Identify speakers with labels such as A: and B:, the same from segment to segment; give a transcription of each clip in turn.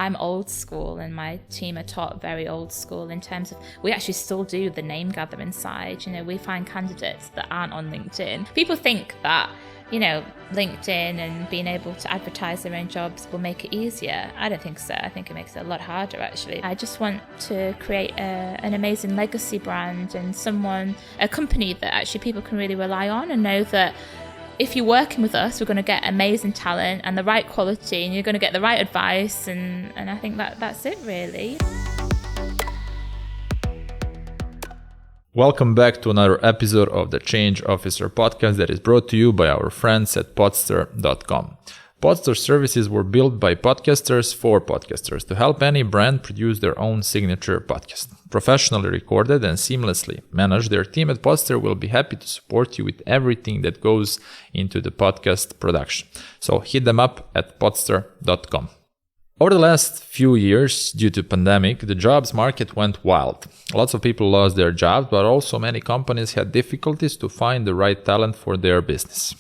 A: I'm old school and my team are taught very old school in terms of, we actually still do the name gathering side. We find candidates that aren't on LinkedIn. People think that, LinkedIn and being able to advertise their own jobs will make it easier. I don't think so. I think it makes it a lot harder, actually. I just want to create an amazing legacy brand and a company that actually people can really rely on and know that if you're working with us, we're going to get amazing talent and the right quality, and you're going to get the right advice. And I think that's it, really.
B: Welcome back to another episode of the Change Officer podcast that is brought to you by our friends at Poddster.com. Poddster services were built by podcasters for podcasters to help any brand produce their own signature podcast. Professionally recorded and seamlessly managed, their team at Poddster will be happy to support you with everything that goes into the podcast production. So hit them up at Poddster.com. Over the last few years, due to pandemic, the jobs market went wild. Lots of people lost their jobs, but also many companies had difficulties to find the right talent for their business.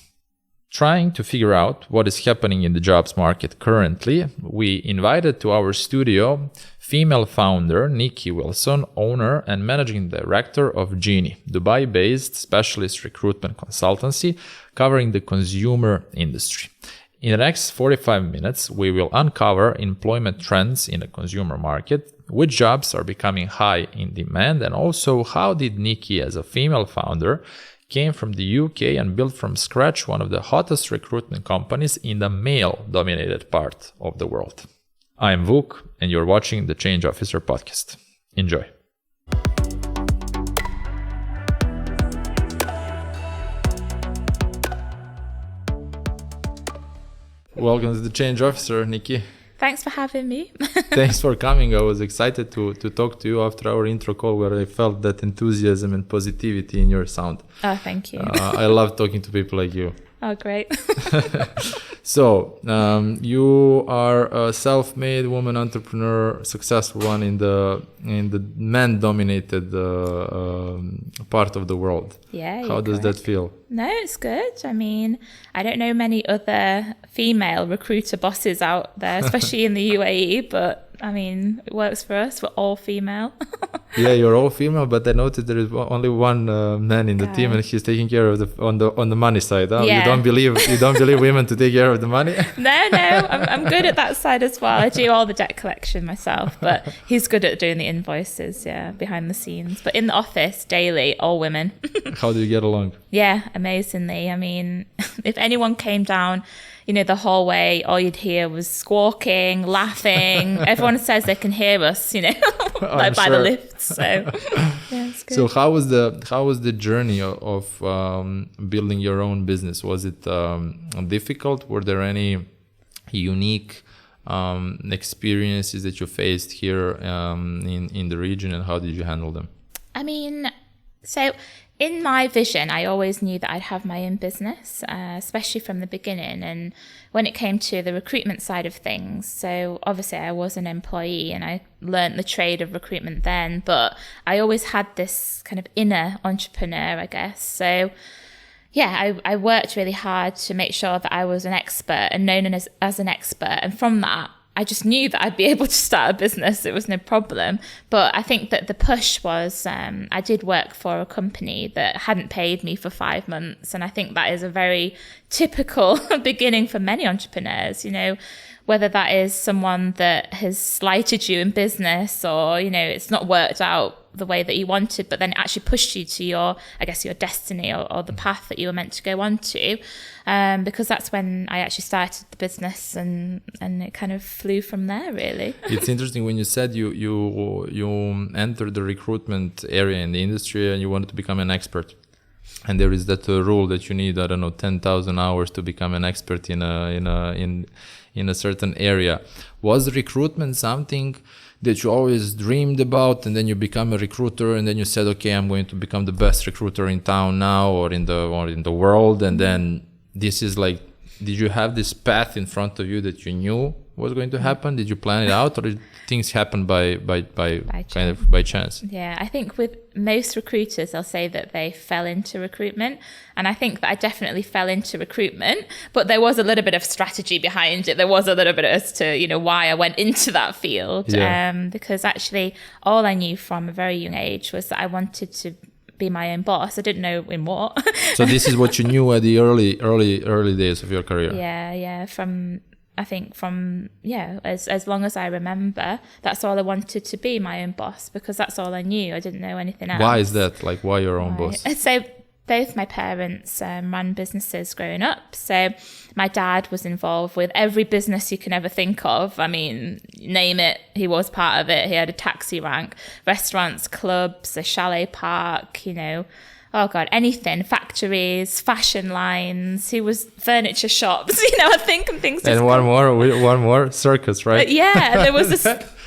B: Trying to figure out what is happening in the jobs market currently, we invited to our studio female founder Nicki Wilson, owner and managing director of Genie, Dubai-based specialist recruitment consultancy covering the consumer industry. In the next 45 minutes, we will uncover employment trends in the consumer market, which jobs are becoming high in demand, and also how did Nicki, as a female founder, came from the UK and built from scratch one of the hottest recruitment companies in the male-dominated part of the world. I'm Vuk, and you're watching the Change Officer podcast. Enjoy. Welcome to the Change Officer, Nicki.
A: Thanks for having me.
B: Thanks for coming. I was excited to talk to you after our intro call where I felt that enthusiasm and positivity in your sound.
A: Oh, thank you.
B: I love talking to people like you.
A: Oh, great.
B: So, you are a self-made woman entrepreneur, successful one in the man-dominated part of the world.
A: Yeah.
B: How does that feel?
A: No, it's good. I mean, I don't know many other female recruiter bosses out there, especially in the UAE, but I mean, it works for us. We're all female.
B: Yeah, you're all female, but I noticed there is only one man in the team, and he's taking care of on the money side. Huh?
A: Yeah.
B: You don't believe women to take care of the money?
A: No, I'm good at that side as well. I do all the debt collection myself, but he's good at doing the invoices, behind the scenes. But in the office, daily, all women.
B: How do you get along?
A: Yeah, amazingly. I mean, if anyone came down, the hallway, all you'd hear was squawking, laughing. Everyone says they can hear us, like by the lifts. So, yeah, it's good.
B: So how was the journey of building your own business? Was it difficult? Were there any unique experiences that you faced here in the region, and how did you handle them?
A: I mean, so in my vision, I always knew that I'd have my own business, especially from the beginning. And when it came to the recruitment side of things, so obviously I was an employee and I learned the trade of recruitment then, but I always had this kind of inner entrepreneur, I guess. So yeah, I worked really hard to make sure that I was an expert and known as an expert. And from that, I just knew that I'd be able to start a business. It was no problem. But I think that the push was, I did work for a company that hadn't paid me for 5 months. And I think that is a very typical beginning for many entrepreneurs, whether that is someone that has slighted you in business or, it's not worked out the way that you wanted, but then it actually pushed you to your destiny or the path that you were meant to go on to. Because that's when I actually started the business and it kind of flew from there, really.
B: It's interesting when you said you entered the recruitment area in the industry and you wanted to become an expert. And there is that rule that you need, 10,000 hours to become an expert in a certain area. Was recruitment something that you always dreamed about, and then you become a recruiter, and then you said, okay, I'm going to become the best recruiter in town now or in the world, and then this is like, did you have this path in front of you that you knew was going to happen? Did you plan it out, or did things happen by chance?
A: Yeah, I think with most recruiters, they'll say that they fell into recruitment. And I think that I definitely fell into recruitment, but there was a little bit of strategy behind it. There was a little bit as to, why I went into that field. Because actually all I knew from a very young age was that I wanted to be my own boss. I didn't know in what.
B: So this is what you knew at the early days of your career.
A: Yeah. As long as I remember, that's all I wanted to be, my own boss, because that's all I knew. I didn't know anything else.
B: Why is that? Like, why your own boss?
A: So both my parents ran businesses growing up. So my dad was involved with every business you can ever think of. I mean, name it, he was part of it. He had a taxi rank, restaurants, clubs, a chalet park, oh God, anything, factories, fashion lines. He was furniture shops, I think, and things.
B: And one more, circus, right?
A: There was this.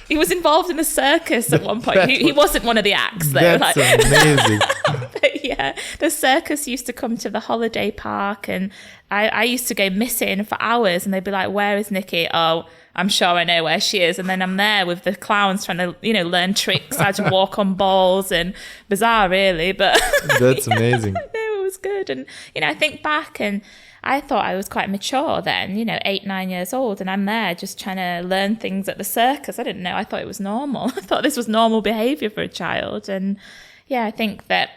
A: He was involved in the circus at one point. He wasn't one of the acts, though.
B: That's amazing.
A: But yeah, the circus used to come to the holiday park, and I used to go missing for hours, and they'd be like, "Where is Nicki?" "Oh, I'm sure I know where she is." And then I'm there with the clowns trying to, learn tricks, how to walk on balls, and bizarre, really. But
B: that's amazing.
A: No, it was good, and I think back and. I thought I was quite mature then, 8, 9 years old, and I'm there just trying to learn things at the circus. I didn't know. I thought it was normal. I thought this was normal behavior for a child. And I think that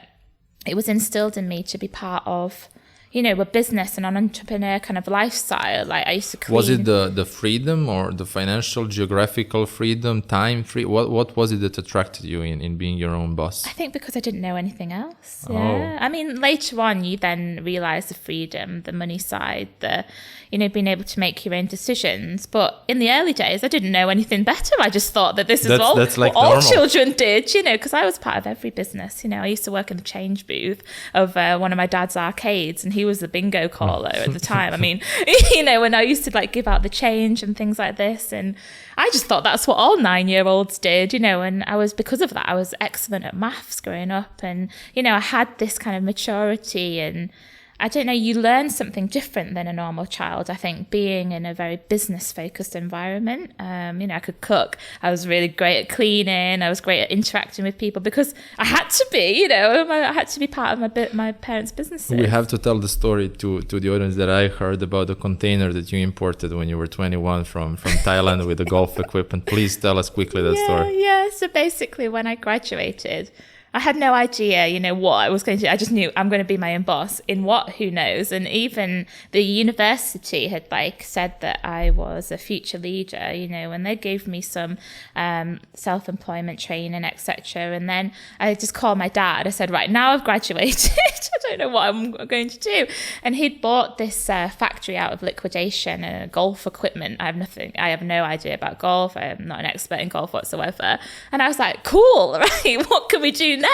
A: it was instilled in me to be part of, a business and an entrepreneur kind of lifestyle. Like I used to clean.
B: Was it the freedom or the financial, geographical freedom, time free? What was it that attracted you in being your own boss?
A: I think because I didn't know anything else. Yeah. I mean, later on, you then realize the freedom, the money side, the, being able to make your own decisions. But in the early days, I didn't know anything better. I just thought that this is
B: that's like
A: what all
B: normal.
A: Children did, because I was part of every business. I used to work in the change booth of one of my dad's arcades, and he was the bingo caller at the time. I mean, when I used to give out the change and things like this, and I just thought that's what all 9-year-olds did, and because of that, I was excellent at maths growing up, and, I had this kind of maturity, and I don't know, you learn something different than a normal child, I think, being in a very business-focused environment. I could cook. I was really great at cleaning. I was great at interacting with people because I had to be, I had to be part of my parents' businesses.
B: We have to tell the story to the audience that I heard about the container that you imported when you were 21 from Thailand with the golf equipment. Please tell us quickly that story.
A: Yeah. So basically, when I graduated, I had no idea, what I was going to do. I just knew I'm going to be my own boss. In what? Who knows? And even the university had said that I was a future leader, and they gave me some self-employment training, etc. And then I just called my dad. I said, right, now I've graduated. I don't know what I'm going to do. And he'd bought this factory out of liquidation, golf equipment. I have no idea about golf. I am not an expert in golf whatsoever. And I was like, cool, right? What can we do next?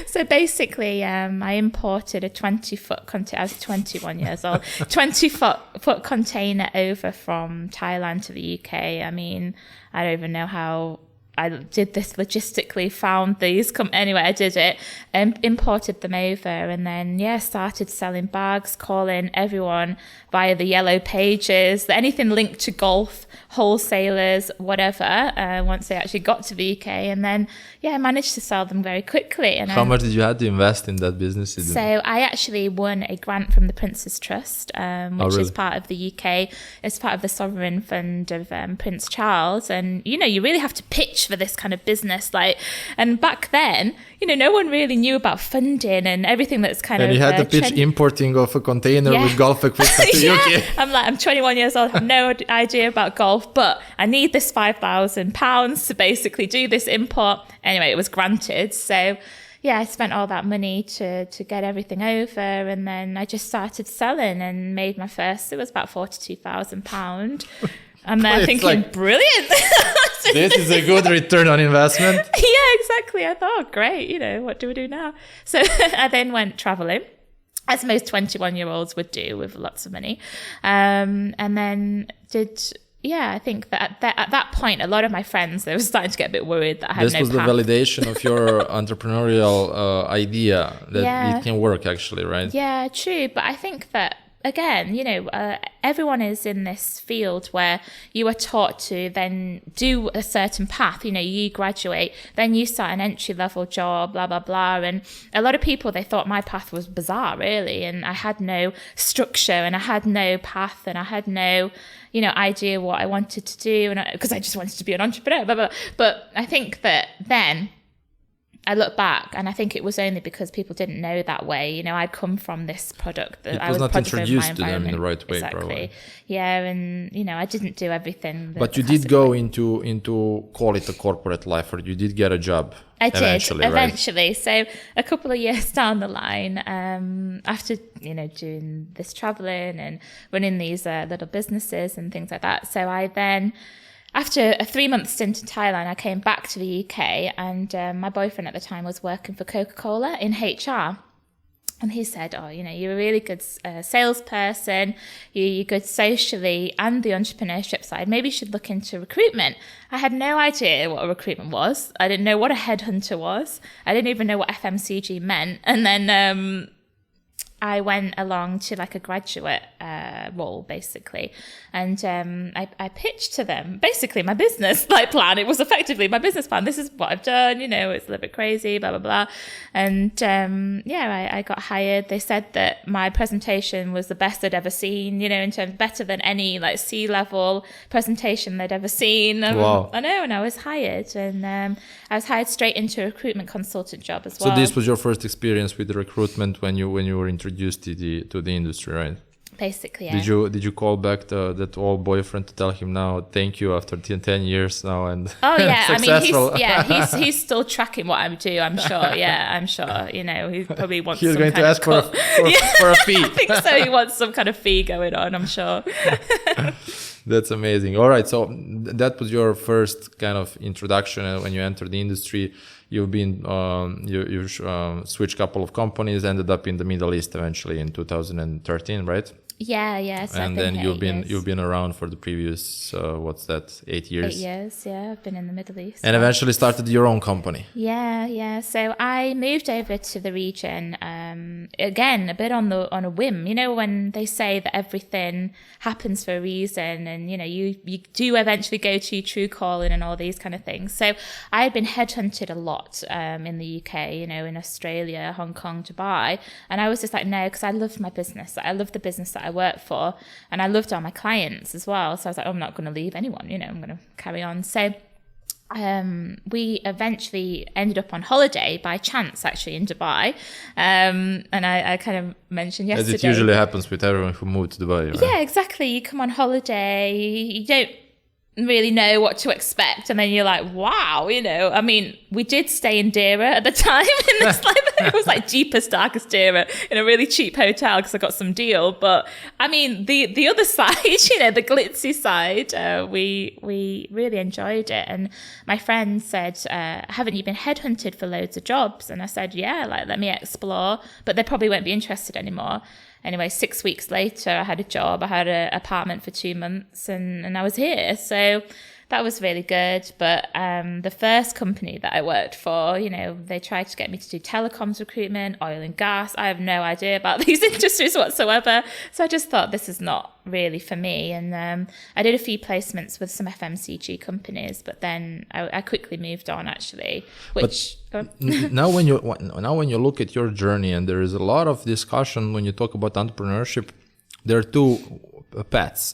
A: So basically, I imported a 20-foot container. I was 21 years old. 20-foot container over from Thailand to the UK. I mean, I don't even know how I did this logistically, found these. Anyway, I did it and imported them over, and then, started selling bags, calling everyone via the yellow pages, anything linked to golf, wholesalers, whatever, once they actually got to the UK. And then, I managed to sell them very quickly. And
B: how much did you have to invest in that business?
A: So I actually won a grant from the Prince's Trust, which is part of the UK. It's part of the Sovereign Fund of Prince Charles. And, you really have to pitch for this kind of business. And back then, no one really knew about funding and everything that's kind of...
B: And you had to pitch importing of a container with golf equipment to UK.
A: I'm 21 years old, have no idea about golf, but I need this £5,000 to basically do this import. Anyway, it was granted. So, I spent all that money to get everything over, and then I just started selling and made my first, it was about £42,000. I'm there thinking, brilliant.
B: This is a good return on investment.
A: Yeah, exactly. I thought, great, what do we do now? So I then went traveling, as most 21-year-olds would do with lots of money. And then I think that at that point, a lot of my friends, they were starting to get a bit worried that I had no path.
B: This was the validation of your entrepreneurial idea that it can work, actually, right?
A: Yeah, true. But I think that again, everyone is in this field where you are taught to then do a certain path. You graduate, then you start an entry-level job, blah, blah, blah. And a lot of people, they thought my path was bizarre, really. And I had no structure, and I had no path, and I had no, idea what I wanted to do, and because I just wanted to be an entrepreneur. Blah, blah. But I think that then I look back, and I think it was only because people didn't know that way. I'd come from this product that
B: I was not introduced to them in the right way,
A: exactly.
B: Probably.
A: Yeah, and I didn't do everything.
B: But you did go into call it a corporate life, or you did get a job.
A: I did eventually.
B: Right?
A: So a couple of years down the line, after doing this traveling and running these little businesses and things like that, so I then, after a 3-month stint in Thailand, I came back to the UK, and my boyfriend at the time was working for Coca-Cola in HR. And he said, you're a really good salesperson, you're good socially and the entrepreneurship side. Maybe you should look into recruitment. I had no idea what a recruitment was. I didn't know what a headhunter was. I didn't even know what FMCG meant. And then I went along to like a graduate role, basically. And I pitched to them basically my business plan. It was effectively my business plan. This is what I've done, it's a little bit crazy, blah, blah, blah. And I got hired. They said that my presentation was the best they'd ever seen, in terms better than any C-level presentation they'd ever seen.
B: Wow.
A: I know, and I was hired. And I was hired straight into a recruitment consultant job as well.
B: So this was your first experience with the recruitment when you were introduced to the industry, right?
A: Basically, yeah.
B: Did you call back that old boyfriend to tell him now thank you after 10 years now and
A: oh yeah
B: successful?
A: I mean he's still tracking what I do, I'm sure. Yeah, I'm sure. He probably wants
B: he's
A: some
B: going
A: kind
B: to ask for a fee.
A: I think so. He wants some kind of fee going on, I'm sure.
B: That's amazing. All right, so that was your first kind of introduction when you entered the industry. You've been you switched a couple of companies, ended up in the Middle East eventually in 2013, right?
A: Yeah. So
B: and then you've been around for the previous 8 years?
A: 8 years, yeah. I've been in the Middle East.
B: And eventually started your own company.
A: Yeah. So I moved over to the region again a bit on a whim. When they say that everything happens for a reason, and you do eventually go to your true calling and all these kind of things. So I had been headhunted a lot in the UK, in Australia, Hong Kong, Dubai, and I was just like, no, because I loved my business. I loved the business that I worked for, and I loved all my clients as well. So I was like, I'm not going to leave anyone, I'm going to carry on. So we eventually ended up on holiday by chance, actually, in Dubai. And I kind of mentioned yesterday.
B: As it usually happens with everyone who moved to Dubai, right?
A: Yeah, exactly. You come on holiday, you don't really know what to expect, and then you're like, wow, I mean, we did stay in Dera at the time, and it was like cheapest, darkest Dera in a really cheap hotel because I got some deal. But I mean, the other side, the glitzy side, we really enjoyed it. And my friend said, haven't you been headhunted for loads of jobs? And I said, yeah, let me explore, but they probably won't be interested anymore. Anyway, 6 weeks later, I had a job. I had an apartment for 2 months, and I was here. So that was really good. But the first company that I worked for, they tried to get me to do telecoms recruitment, oil and gas. I have no idea about these industries whatsoever. So I just thought this is not really for me. And I did a few placements with some FMCG companies, but then I quickly moved on, actually.
B: Now when you look at your journey, and there is a lot of discussion when you talk about entrepreneurship, there are two paths.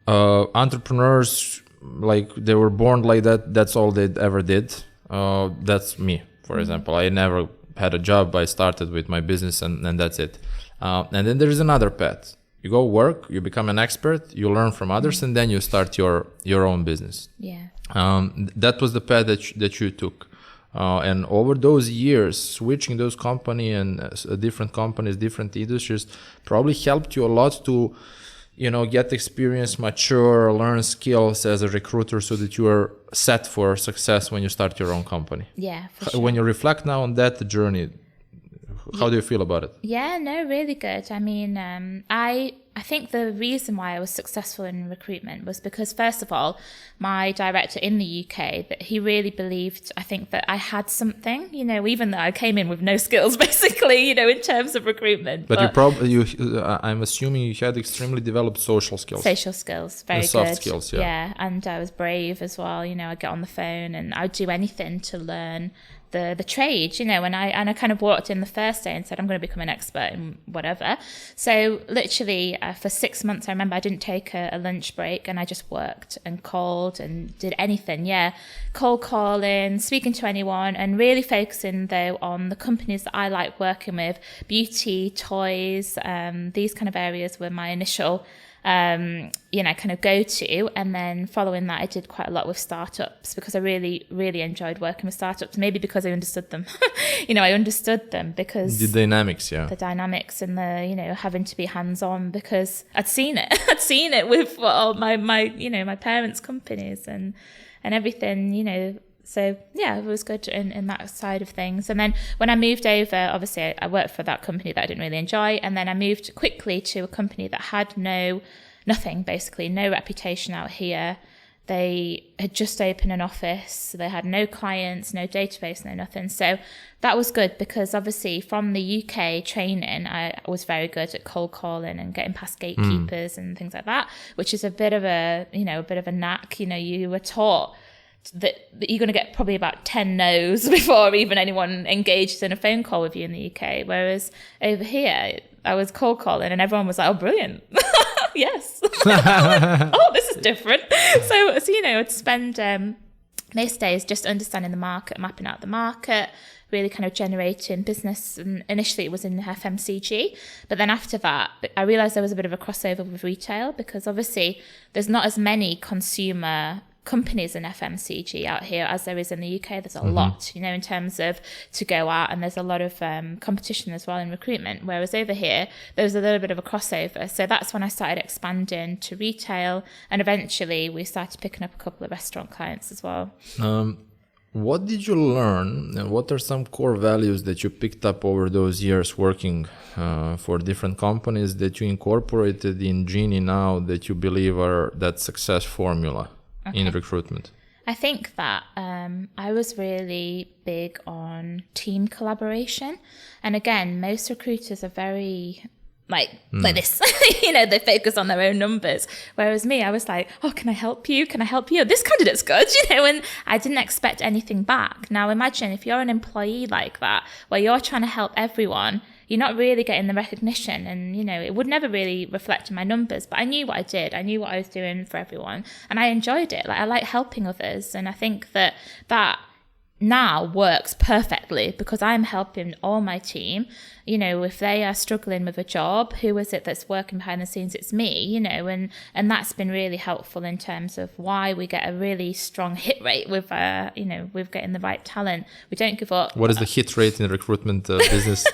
B: Entrepreneurs, like, they were born like that. That's all they ever did. That's me, for example. I never had a job. I started with my business, and that's it. And then there is another path. You go work, you become an expert, you learn from others, and then you start your own business.
A: Yeah.
B: That was the path that you took. And over those years, switching those companies and different companies, different industries, probably helped you a lot to, get experience, mature, learn skills as a recruiter, so that you are set for success when you start your own company.
A: Yeah, for sure.
B: When you reflect now on that journey, How do you feel about it?
A: Yeah, no, really good. I mean, I think the reason why I was successful in recruitment was because, first of all, my director in the UK, that he really believed, I think, that I had something, you know, even though I came in with no skills, basically, you know, in terms of recruitment.
B: But I'm assuming you had extremely developed social skills.
A: Social skills, very good.
B: Soft skills, yeah.
A: Yeah, and I was brave as well. You know, I'd get on the phone and I'd do anything to learn the trade, you know, and I kind of walked in the first day and said, I'm going to become an expert in whatever. So literally for 6 months, I remember I didn't take a lunch break, and I just worked and called and did anything. Yeah. Cold calling, speaking to anyone, and really focusing though on the companies that I like working with, beauty, toys, these kind of areas were my initial you know, kind of go to. And then following that, I did quite a lot with startups because I really, really enjoyed working with startups. Maybe because I understood them. You know, I understood them because
B: the dynamics, yeah.
A: The dynamics and the, you know, having to be hands-on because I'd seen it. I'd seen it with all my you know, my parents' companies and everything, you know. So yeah, it was good in that side of things. And then when I moved over, obviously I worked for that company that I didn't really enjoy. And then I moved quickly to a company that had nothing, basically, no reputation out here. They had just opened an office. They had no clients, no database, no nothing. So that was good because obviously from the UK training, I was very good at cold calling and getting past gatekeepers and things like that, which is a bit of a knack. You know, you were taught that you're going to get probably about 10 no's before even anyone engages in a phone call with you in the UK. Whereas over here, I was cold calling and everyone was like, oh, brilliant. Yes. Oh, this is different. So, you know, I'd spend most days just understanding the market, mapping out the market, really kind of generating business. And initially it was in FMCG. But then after that, I realized there was a bit of a crossover with retail because obviously there's not as many consumer companies in FMCG out here as there is in the UK. There's a lot, you know, in terms of to go out, and there's a lot of competition as well in recruitment, whereas over here there was a little bit of a crossover. So that's when I started expanding to retail, and eventually we started picking up a couple of restaurant clients as well.
B: What did you learn, and what are some core values that you picked up over those years working for different companies that you incorporated in Genie now that you believe are that success formula in recruitment?
A: I think that I was really big on team collaboration. And again, most recruiters are very like this, you know, they focus on their own numbers. Whereas me, I was like, oh, can I help you? Can I help you? This candidate's good, you know, and I didn't expect anything back. Now imagine if you're an employee like that, where you're trying to help everyone, you're not really getting the recognition, and, you know, it would never really reflect in my numbers, but I knew what I did. I knew what I was doing for everyone, and I enjoyed it. Like, I like helping others, and I think that now works perfectly because I'm helping all my team. You know, if they are struggling with a job, who is it that's working behind the scenes? It's me, you know, and that's been really helpful in terms of why we get a really strong hit rate with, you know, with getting the right talent. We don't give up.
B: What is the hit rate in the recruitment business?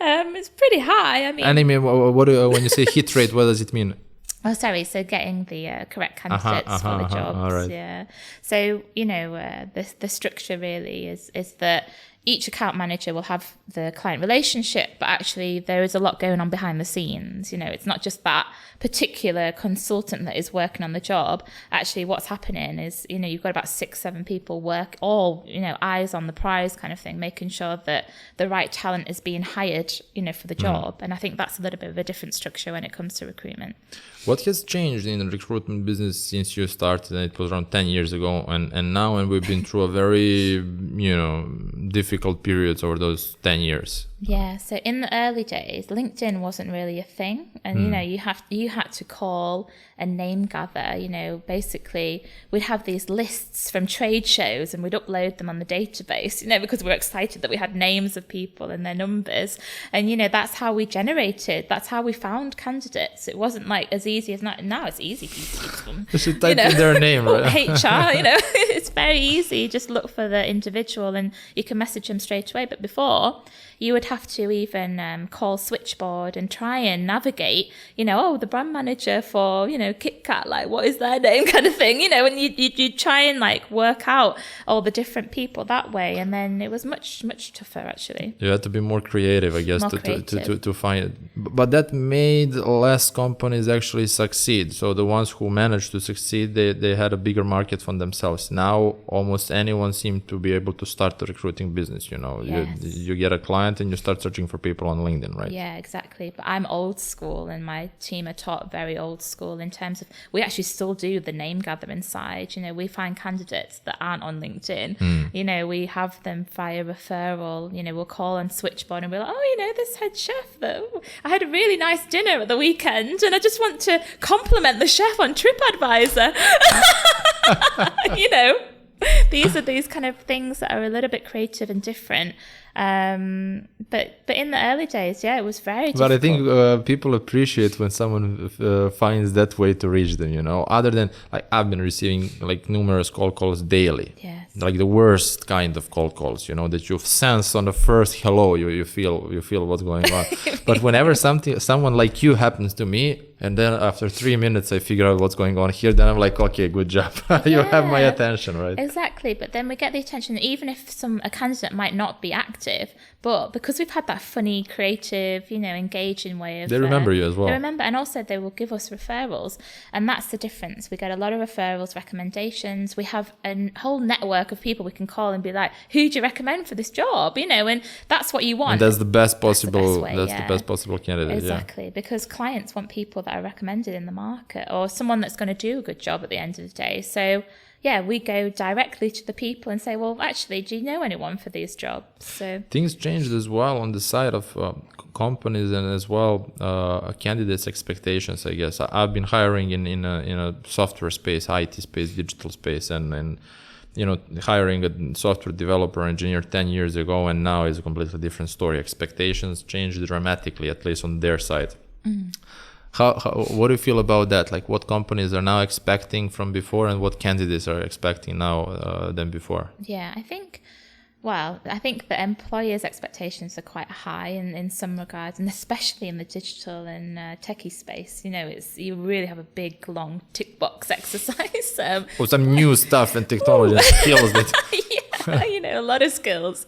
A: It's pretty high. I mean,
B: when you say hit rate, what does it mean?
A: Oh, sorry. So getting the correct candidates for the jobs.
B: All right.
A: Yeah. So, you know, the structure really is that each account manager will have the client relationship, but actually there is a lot going on behind the scenes. You know, it's not just that particular consultant that is working on the job. Actually, what's happening is, you know, you've got about 6-7 people work, all, you know, eyes on the prize kind of thing, making sure that the right talent is being hired, you know, for the job. And I think that's a little bit of a different structure when it comes to recruitment.
B: What has changed in the recruitment business since you started? It was around 10 years ago, and now, and we've been through a very, you know, difficult periods over those 10 years.
A: Yeah, so in the early days, LinkedIn wasn't really a thing, and you know, you had to call and name gather. You know, basically, we'd have these lists from trade shows, and we'd upload them on the database. You know, because we were excited that we had names of people and their numbers, and you know, that's how we that's how we found candidates. It wasn't like as easy as now. It's easy for them.
B: You should type in their name, right?
A: HR, you know, it's very easy. Just look for the individual, and you can message them straight away. But before, you would have to even call switchboard and try and navigate, the brand manager for, Kit Kat, like, what is their name kind of thing, and you try and like work out all the different people that way. And then it was much, much tougher, actually.
B: You had to be more creative, I guess, to find it. But that made less companies actually succeed. So the ones who managed to succeed, they had a bigger market for themselves. Now almost anyone seems to be able to start a recruiting business.
A: Yes.
B: You get a client and you start searching for people on LinkedIn, right?
A: Yeah, exactly. But I'm old school, and my team are taught very old school in terms of, we actually still do the name gathering side. We find candidates that aren't on LinkedIn. We have them via referral. We'll call on switchboard and we're like, this head chef that I had a really nice dinner at the weekend, and I just want to compliment the chef on TripAdvisor. These are these kind of things that are a little bit creative and different. But in the early days, it was very difficult.
B: But I think people appreciate when someone finds that way to reach them, other than, like, I've been receiving like numerous cold calls daily.
A: Yes.
B: Like the worst kind of cold calls, that you sense on the first hello, you feel what's going on. But whenever someone like you happens to me, and then after 3 minutes I figure out what's going on here, then I'm like, okay, good job. You have my attention, right?
A: Exactly. But then we get the attention, even if a candidate might not be active, but because we've had that funny, creative, engaging way of...
B: They remember you as well.
A: They remember, and also they will give us referrals. And that's the difference. We get a lot of referrals, recommendations. We have a whole network of people we can call and be like, who do you recommend for this job? And that's what you want.
B: And that's the best possible,
A: the
B: best possible candidate.
A: Exactly. Because clients want people that are recommended in the market, or someone that's going to do a good job at the end of the day. So we go directly to the people and say, well, actually, do you know anyone for these jobs? So
B: things changed as well on the side of companies, and as well candidates' expectations, I guess. I've been hiring in a software space, IT space, digital space, and hiring a software developer engineer 10 years ago, and now is a completely different story. Expectations changed dramatically, at least on their side. What do you feel about that? Like, what companies are now expecting from before, and what candidates are expecting now than before?
A: Yeah, I think the employers' expectations are quite high in some regards, and especially in the digital and techie space. You really have a big, long tick box exercise.
B: Or some new stuff and technology and skills that...
A: a lot of skills.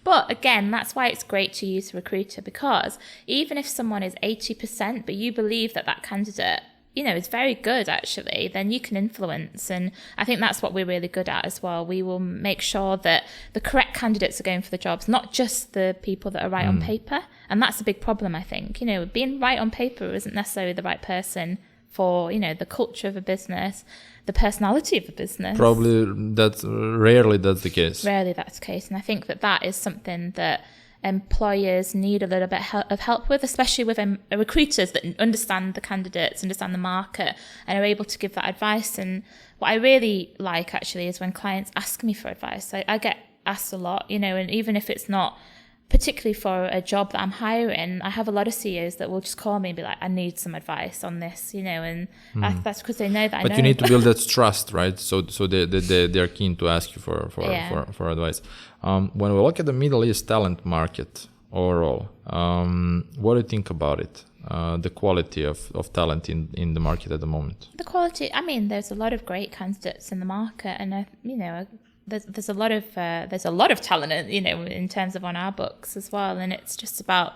A: But again, that's why it's great to use a recruiter, because even if someone is 80%, but you believe that candidate, is very good, actually, then you can influence. And I think that's what we're really good at as well. We will make sure that the correct candidates are going for the jobs, not just the people that are right on paper. And that's a big problem, I think. Being right on paper isn't necessarily the right person for, the culture of a business, the personality of a business.
B: Probably rarely that's the case.
A: Rarely that's the case. And I think that is something that employers need a little bit of help with, especially with recruiters that understand the candidates, understand the market, and are able to give that advice. And what I really like, actually, is when clients ask me for advice. I get asked a lot, and even if it's not particularly for a job that I'm hiring, I have a lot of CEOs that will just call me and be like, I need some advice on this, and that's because they know that I know.
B: But you need to build that trust, right? So they're keen to ask you for advice. When we look at the Middle East talent market overall, what do you think about it? The quality of talent in the market at the moment? The
A: quality, there's a lot of great candidates in the market, and there's a lot of talent, in terms of on our books as well. And it's just about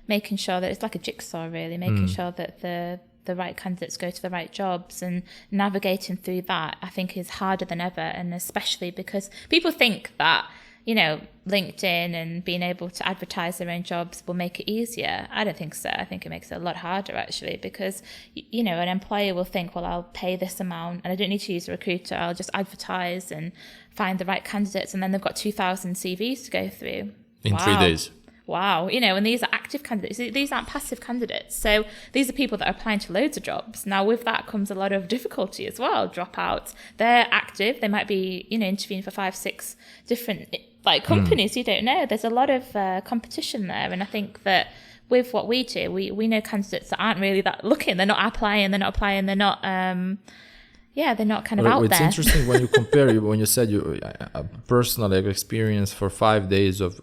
A: making sure that it's like a jigsaw, really, making sure that the right candidates go to the right jobs, and navigating through that, I think, is harder than ever. And especially because people think that, LinkedIn and being able to advertise their own jobs will make it easier. I don't think so. I think it makes it a lot harder, actually, because, an employer will think, well, I'll pay this amount and I don't need to use a recruiter. I'll just advertise and find the right candidates. And then they've got 2,000 CVs to go through.
B: In 3 days.
A: Wow. And these are active candidates. These aren't passive candidates. So these are people that are applying to loads of jobs. Now, with that comes a lot of difficulty as well, dropouts. They're active. They might be, interviewing for 5-6 different companies. You don't know. There's a lot of competition there. And I think that with what we do, we know candidates that aren't really that looking. They're not applying. They're not they're not kind of out
B: it's
A: there.
B: interesting when you compare, when you said you personal experience for 5 days of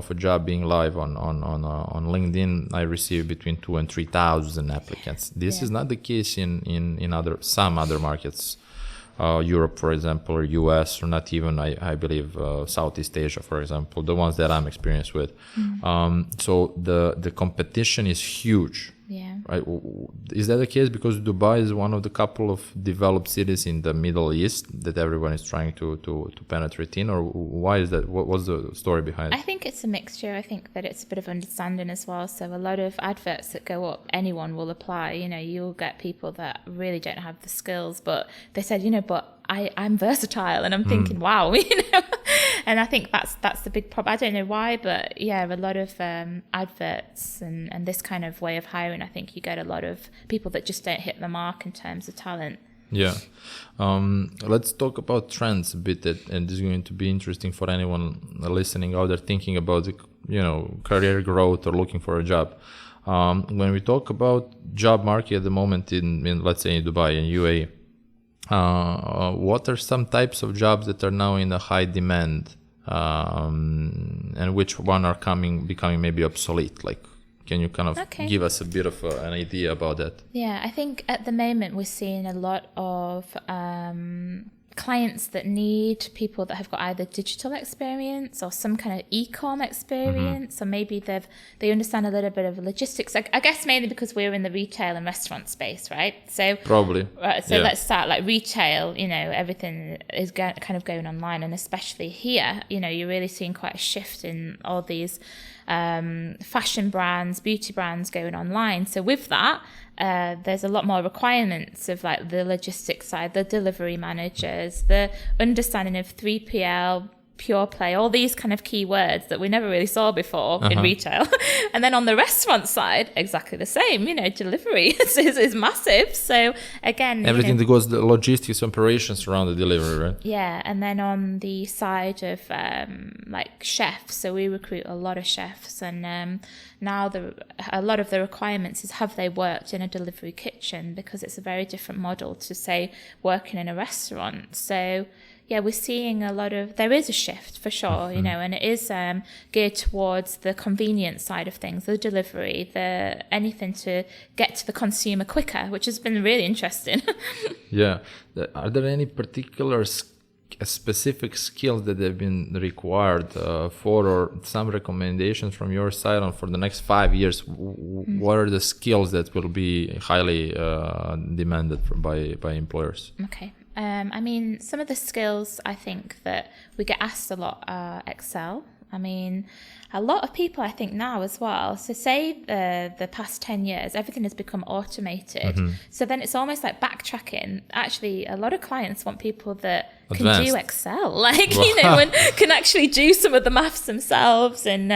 B: a job being live on LinkedIn, I received between 2,000 and 3,000 applicants. This is not the case in some other markets, Europe, for example, or US, or not even I believe Southeast Asia, for example, the ones that I'm experienced with. So the competition is huge.
A: Yeah.
B: Right. Is that the case because Dubai is one of the couple of developed cities in the Middle East that everyone is trying to penetrate in, or why is that? What's the story behind it?
A: I think it's a mixture. I think that it's a bit of understanding as well. So a lot of adverts that go up, anyone will apply. You'll get people that really don't have the skills, but they said, but I'm versatile, and I'm thinking, wow, and I think that's the big problem. I don't know why, but yeah, a lot of adverts and this kind of way of hiring, I think you get a lot of people that just don't hit the mark in terms of talent.
B: Yeah. Let's talk about trends a bit, and this is going to be interesting for anyone listening out there thinking about career growth or looking for a job. When we talk about job market at the moment in let's say in Dubai and UAE, what are some types of jobs that are now in a high demand, and which one are becoming maybe obsolete? Like, can you kind of give us a bit of an idea about that?
A: Yeah, I think at the moment we're seeing a lot of clients that need people that have got either digital experience or some kind of e-com experience, or maybe they understand a little bit of logistics. I guess mainly because we're in the retail and restaurant space, right? So
B: probably.
A: Let's start like retail. Everything is kind of going online, and especially here, you're really seeing quite a shift in all these fashion brands, beauty brands going online. So with that, there's a lot more requirements of like the logistics side, the delivery managers, the understanding of 3PL, pure play, all these kind of key words that we never really saw before in retail. And then on the restaurant side, exactly the same, delivery is massive. So again,
B: everything that goes the logistics operations around the delivery, right?
A: Yeah. And then on the side of like chefs, so we recruit a lot of chefs, and now a lot of the requirements is have they worked in a delivery kitchen, because it's a very different model to say working in a restaurant. So yeah, we're seeing there is a shift for sure, and it is geared towards the convenience side of things, the delivery, anything to get to the consumer quicker, which has been really interesting.
B: Yeah. Are there any particular specific skills that have been required for, or some recommendations from your side on for the next 5 years? What are the skills that will be highly demanded by employers?
A: Okay. I mean, some of the skills I think that we get asked a lot are Excel. I mean, a lot of people I think now as well. So say the past 10 years, everything has become automated. So then it's almost like backtracking. Actually, a lot of clients want people that can do Excel, and can actually do some of the maths themselves. And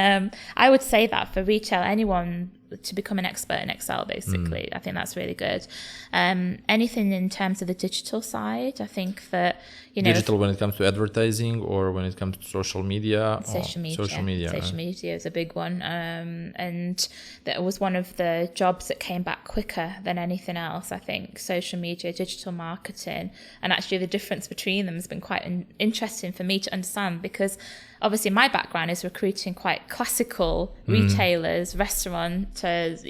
A: I would say that for retail, anyone to become an expert in Excel, basically. I think that's really good. Anything in terms of the digital side, I think that,
B: digital when it comes to advertising, or when it comes to social media?
A: Social media is a big one. And that was one of the jobs that came back quicker than anything else, I think. Social media, digital marketing, and actually the difference between them has been quite interesting for me to understand, because obviously my background is recruiting quite classical retailers, restaurateurs,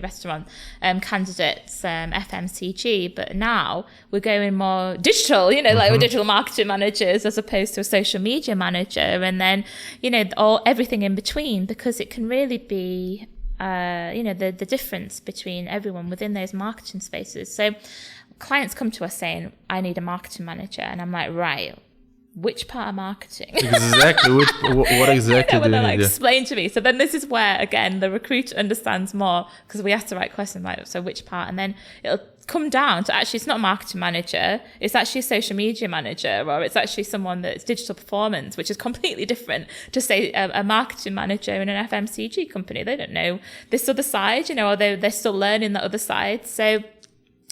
A: restaurant candidates, FMCG, but now we're going more digital, like we're digital marketing managers as opposed to a social media manager, and then, everything in between, because it can really be, the difference between everyone within those marketing spaces. So clients come to us saying, I need a marketing manager, and I'm like, right, which part of marketing?
B: Exactly. What exactly do you need?
A: Explain to me. So then this is where, again, the recruiter understands more, because we ask the right question, like, so which part? And then it'll come down to actually it's not a marketing manager, it's actually a social media manager, or it's actually someone that's digital performance, which is completely different to say a marketing manager in an FMCG company. They don't know this other side, or they're still learning the other side. So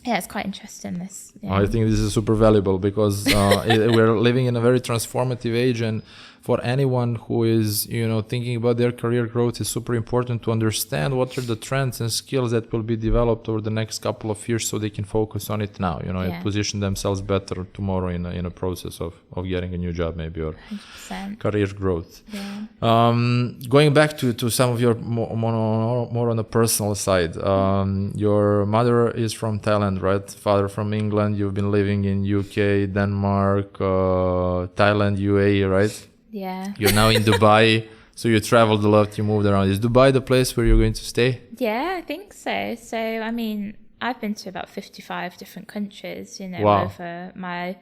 A: yeah, it's quite interesting. I
B: think this is super valuable, because we're living in a very transformative age, and for anyone who is, thinking about their career growth, is super important to understand what are the trends and skills that will be developed over the next couple of years so they can focus on it now, and position themselves better tomorrow in a process of getting a new job maybe, or
A: 100%.
B: career growth.
A: Yeah.
B: Going back to some of your more on the personal side, your mother is from Thailand, right? Father from England. You've been living in UK, Denmark, Thailand, UAE, right?
A: Yeah.
B: You're now in Dubai, so you traveled a lot, you moved around. Is Dubai the place where you're going to stay?
A: Yeah, I think so. So, I mean, I've been to about 55 different countries,
B: Wow.
A: over my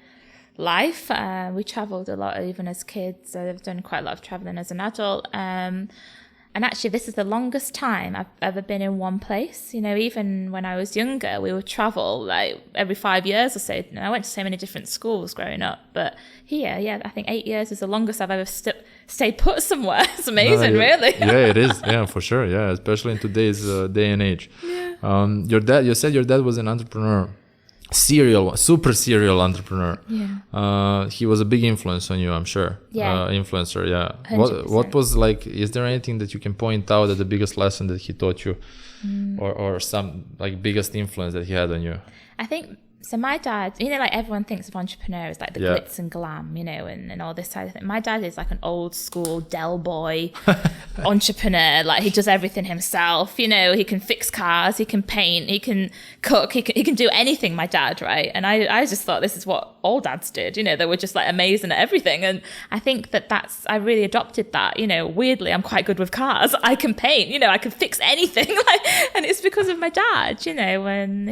A: life. We traveled a lot even as kids. I've done quite a lot of traveling as an adult. And actually, this is the longest time I've ever been in one place. Even when I was younger, we would travel like every 5 years or so. I went to so many different schools growing up. But here, I think 8 years is the longest I've ever stayed put somewhere. It's amazing, really.
B: Yeah, it is. Yeah, for sure. Yeah, especially in today's day and age.
A: Yeah.
B: You said your dad was an entrepreneur. Super serial entrepreneur.
A: Yeah.
B: He was a big influence on you, I'm sure.
A: Yeah.
B: Influencer, yeah.
A: 100%.
B: What was like, is there anything that you can point out as the biggest lesson that he taught you, or some like biggest influence that he had on you?
A: I think, so my dad, like everyone thinks of entrepreneurs like the glitz and glam, and all this side of thing. My dad is like an old school Del Boy entrepreneur. Like he does everything himself, he can fix cars, he can paint, he can cook, he can do anything, my dad, right? And I just thought this is what all dads did, they were just like amazing at everything. And I think I really adopted that, weirdly, I'm quite good with cars. I can paint, I can fix anything. And it's because of my dad, when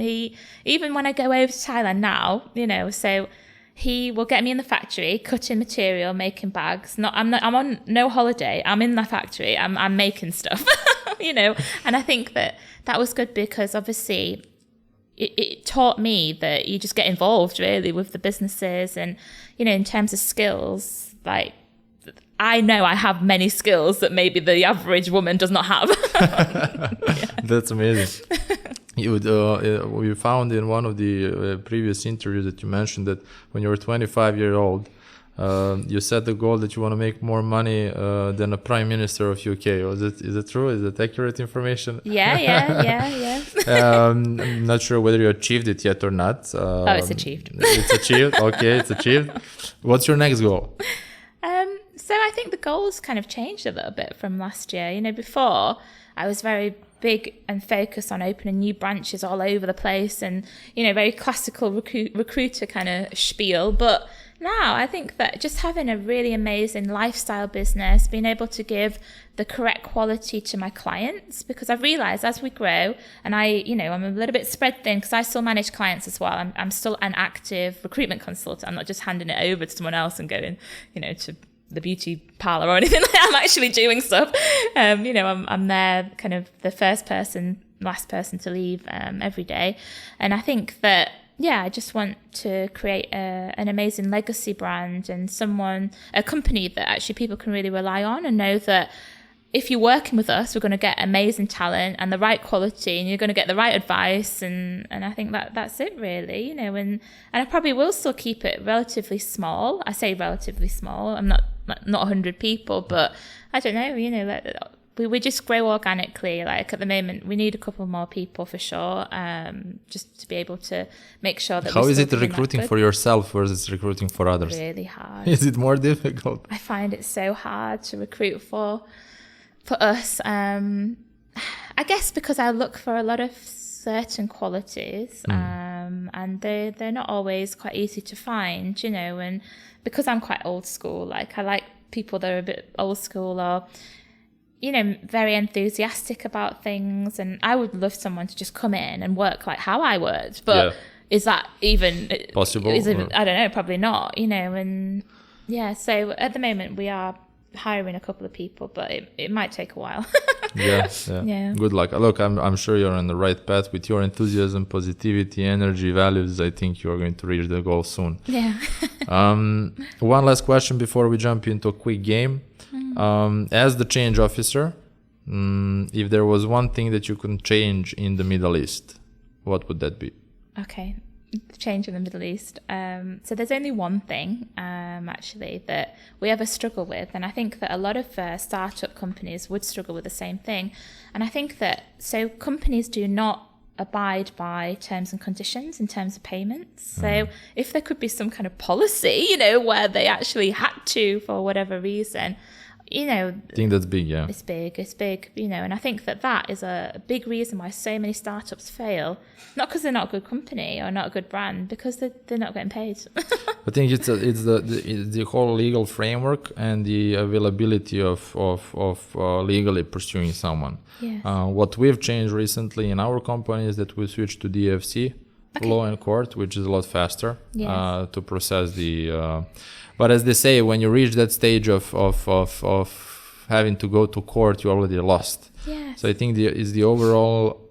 A: even when I go over to Thailand now, so he will get me in the factory, cutting material, making bags. I'm on no holiday. I'm in the factory. I'm making stuff, And I think that was good because obviously it taught me that you just get involved really with the businesses, and in terms of skills, like I know I have many skills that maybe the average woman does not have.
B: That's amazing. We found in one of the previous interviews that you mentioned that when you were 25 years old, you set the goal that you want to make more money than a prime minister of UK. Is it true? Is that accurate information?
A: Yeah.
B: I'm not sure whether you achieved it yet or not.
A: It's achieved.
B: It's achieved. Okay, it's achieved. What's your next goal?
A: So I think the goals kind of changed a little bit from last year. Before I was very big and focused on opening new branches all over the place, and very classical recruiter kind of spiel. But now I think that just having a really amazing lifestyle business, being able to give the correct quality to my clients, because I've realized as we grow, and I'm a little bit spread thin because I still manage clients as well. I'm still an active recruitment consultant. I'm not just handing it over to someone else and going, to the beauty parlor or anything like that. I'm actually doing stuff. I'm there kind of the first person, last person to leave every day. And I think that, I just want to create an amazing legacy brand and a company that actually people can really rely on and know that if you're working with us, we're going to get amazing talent and the right quality, and you're going to get the right advice. And I think that's it really, and I probably will still keep it relatively small. I say relatively small. I'm not 100 people, but I don't know, we just grow organically. Like at the moment, we need a couple more people for sure, just to be able to make sure that.
B: How is it recruiting for yourself versus recruiting for others?
A: Really hard.
B: Is it more difficult?
A: I find it so hard to recruit for us. I guess because I look for a lot of certain qualities, and they're not always quite easy to find, and because I'm quite old school, like I like people that are a bit old school or very enthusiastic about things, and I would love someone to just come in and work like how I worked, but is that even
B: possible?
A: I don't know, probably not, and so at the moment we are hiring a couple of people, but it might take a while. Yeah. Good luck.
B: Look, I'm sure you're on the right path with your enthusiasm, positivity, energy, values. I think you're going to reach the goal soon.
A: Yeah.
B: One last question before we jump into a quick game. As the change officer, if there was one thing that you could change in the Middle East, what would that be?
A: Okay. change in the Middle East. So there's only one thing, actually, that we ever struggle with. And I think that a lot of startup companies would struggle with the same thing. And I think that, so companies do not abide by terms and conditions in terms of payments. So if there could be some kind of policy, where they actually had to, for whatever reason, I
B: think that's big, yeah.
A: It's big, and I think that is a big reason why so many startups fail. Not because they're not a good company or not a good brand, because they're not getting paid.
B: I think it's the whole legal framework and the availability of legally pursuing someone.
A: Yes.
B: What we've changed recently in our company is that we switched to DFC, law and court, which is a lot faster to process the. But as they say, when you reach that stage of having to go to court, you already lost.
A: Yes.
B: So I think it's the overall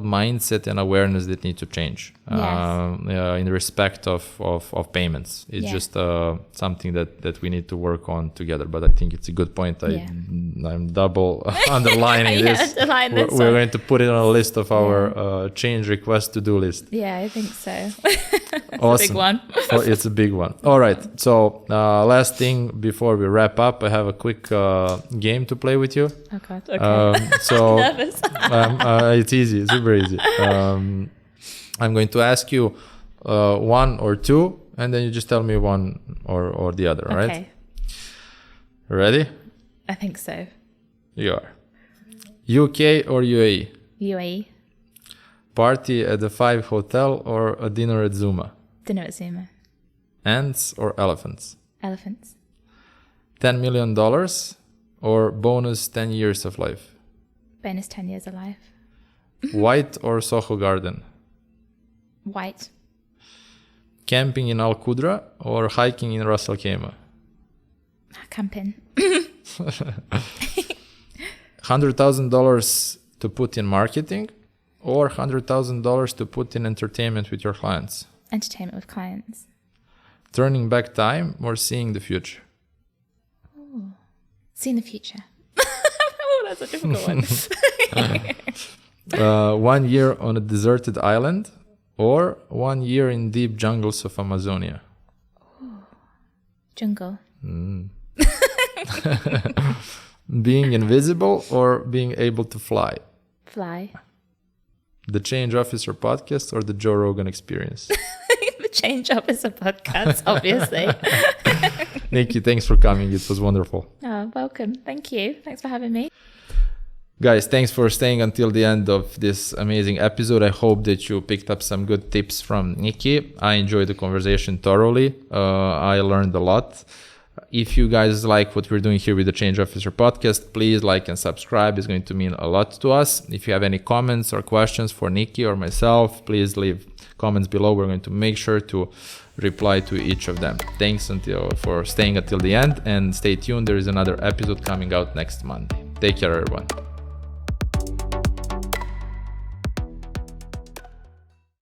B: mindset and awareness that need to change in respect of payments. It's just something that we need to work on together. But I think it's a good point. I'm double underlining this. We're going to put it on a list of our change request to-do list.
A: Yeah, I think so.
B: Awesome.
A: A big one.
B: It's a big one. All right. So last thing before we wrap up, I have a quick game to play with you.
A: Oh God. Okay.
B: So
A: I'm nervous.
B: it's easy, super easy. I'm going to ask you one or two, and then you just tell me one or the other. All right? Ready?
A: I think so.
B: You are. UK or UAE?
A: UAE.
B: Party at the 5 Hotel or a dinner at Zuma?
A: Dinner at Zuma.
B: Ants or elephants?
A: Elephants.
B: $10 million or bonus 10 years of life?
A: Bonus 10 years of life.
B: White or Soho Garden?
A: White.
B: Camping in Al Qudra or hiking in Ras Al Khaimah?
A: Camping.
B: $100,000 to put in marketing or $100,000 to put in entertainment with your clients?
A: Entertainment with clients.
B: Turning back time or seeing the future?
A: Ooh. Seeing the future. Oh, that's a difficult one.
B: 1 year on a deserted island or 1 year in deep jungles of Amazonia?
A: Ooh. Jungle.
B: Being invisible or being able to fly?
A: Fly.
B: The Change Officer podcast or the Joe Rogan Experience?
A: The Change Officer podcast, obviously.
B: Nicki, thanks for coming. It was wonderful.
A: Oh, welcome. Thank you. Thanks for having me.
B: Guys, thanks for staying until the end of this amazing episode. I hope that you picked up some good tips from Nicki. I enjoyed the conversation thoroughly. I learned a lot. If you guys like what we're doing here with the Change Officer podcast, please like and subscribe. It's going to mean a lot to us. If you have any comments or questions for Nicki or myself, please leave comments below. We're going to make sure to reply to each of them. Thanks for staying until the end, and stay tuned. There is another episode coming out next Monday. Take care, everyone.